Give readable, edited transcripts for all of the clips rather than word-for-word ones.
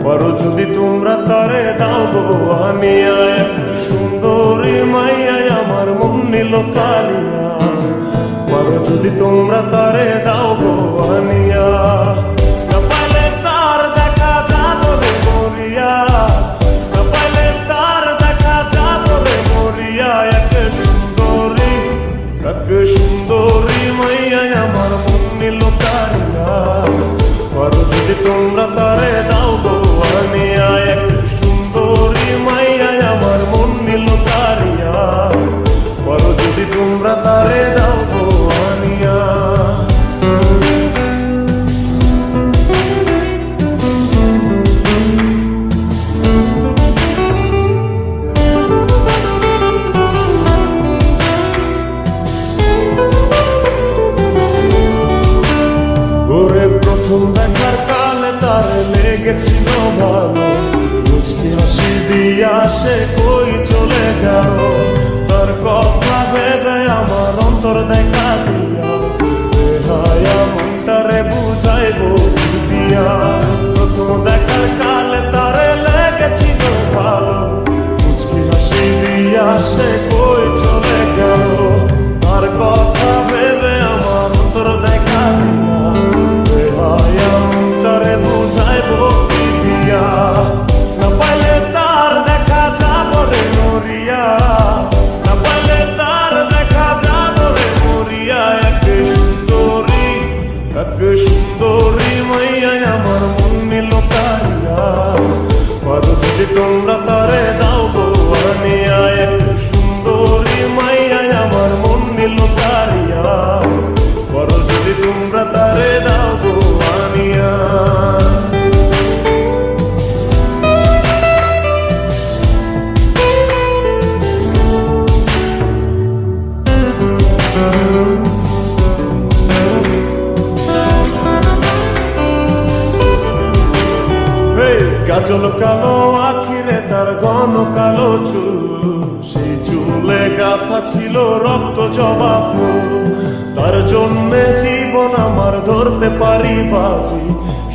পারো যদি তোমরা তারে দাও গো আনিয়া, এক সুন্দরী মাইয়া আমার মন নিল কালিয়া। পারো যদি তোমরা তারে দাও গো আনিয়া, না পাইলে তার দেখা যাবো রে মরিয়া, না পাইলে তার দেখা যাবো রে মরিয়া। এক সুন্দরী মাইয়া আমার মন নিল কালিয়া। পারো যদি তোমরা তারে দাও গো আনিয়া, এক সুন্দরী মাইয়া আমার মন নিল কারিয়া। পারো যদি তোমরা তারে দাও গো আনিয়া। প্রথম দেখার কালে তার লেগেছিল ভালো, মুচকি হাসি দিয়া সে কই চলে গেল। তার কথা ভেবে আমার অন্তর দেখা দিয়া, হায়া মনটারে বুঝাইবো দিয়া। প্রথম দেখার কালে তার লেগেছিল ভালো, মুচকি হাসি দিয়া সে কই চলে গেল। তার কথা ভেবে আমার অন্তর দেখা দিয়া, বুঝাইবো কি দিয়া। না পাইলে তার দেখা যাবো রে মরিয়া, না পাইলে তার দেখা যাবো রে মরিয়া। এক সুন্দরী মাইয়া আমার মন নিল কারিয়া। পারো যদি তোমরা তারে দাও গো আনিয়া, এক সুন্দরী মাইয়া আমার মন নিল কারিয়া। পারো যদি তোমরা তারে দাও গো আনিয়া। কাজল কালো আখিরে তার ঘন কালো চুল, সেই চুলে গাথা ছিল রক্ত জবা ফুল। তার জন্যে জীবন আমার ধরতে পারি বাজি,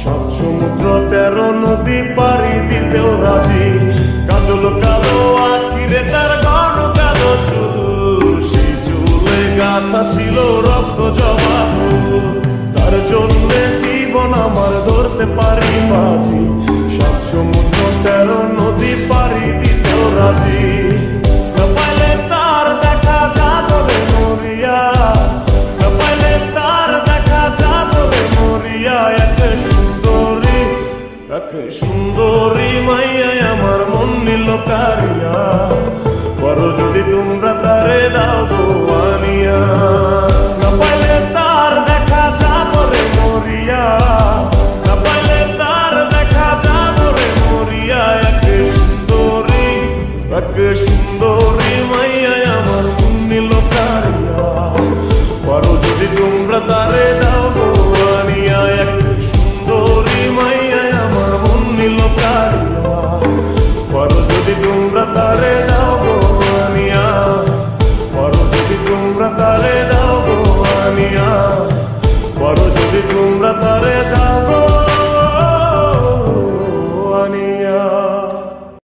7 সমুদ্র 13 নদী পারি দিতেও রাজি। কাজল কালো আখিরে তার ঘন কালো চুল, সেই চুলে গাথা ছিল রক্ত জবা ফুল। তার জন্যে জীবন আমার ধরতে পারি বাজি, 7 সমুদ্র 13 নদী পারি দিতেও রাজি। না পাইলে তার দেখা যাবো রে মরিয়া, না পাইলে তার দেখা যাবো রে মরিয়া। এক সুন্দরী মাইয়া আমার মন নিল কারিয়া। পারো যদি তোমরা তারে দাও গো আনিয়া, না পাইলে তার দেখা যাবো রে মরিয়া, না পাইলে তার দেখা যাবো রে মরিয়া। এক সুন্দরী মাইয়া আমার মন নিল কারিয়া। পারো যদি তোমরা তারে দাও গো আনিয়া, এক সুন্দরী মাইয়া আমার মন নিল কারিয়া। পারো যদি তোমরা তারে দাও গো আনিয়া, পারো যদি তোমরা তারে দাও গো আনিয়া। পারো যদি তোমরা তারে দাও।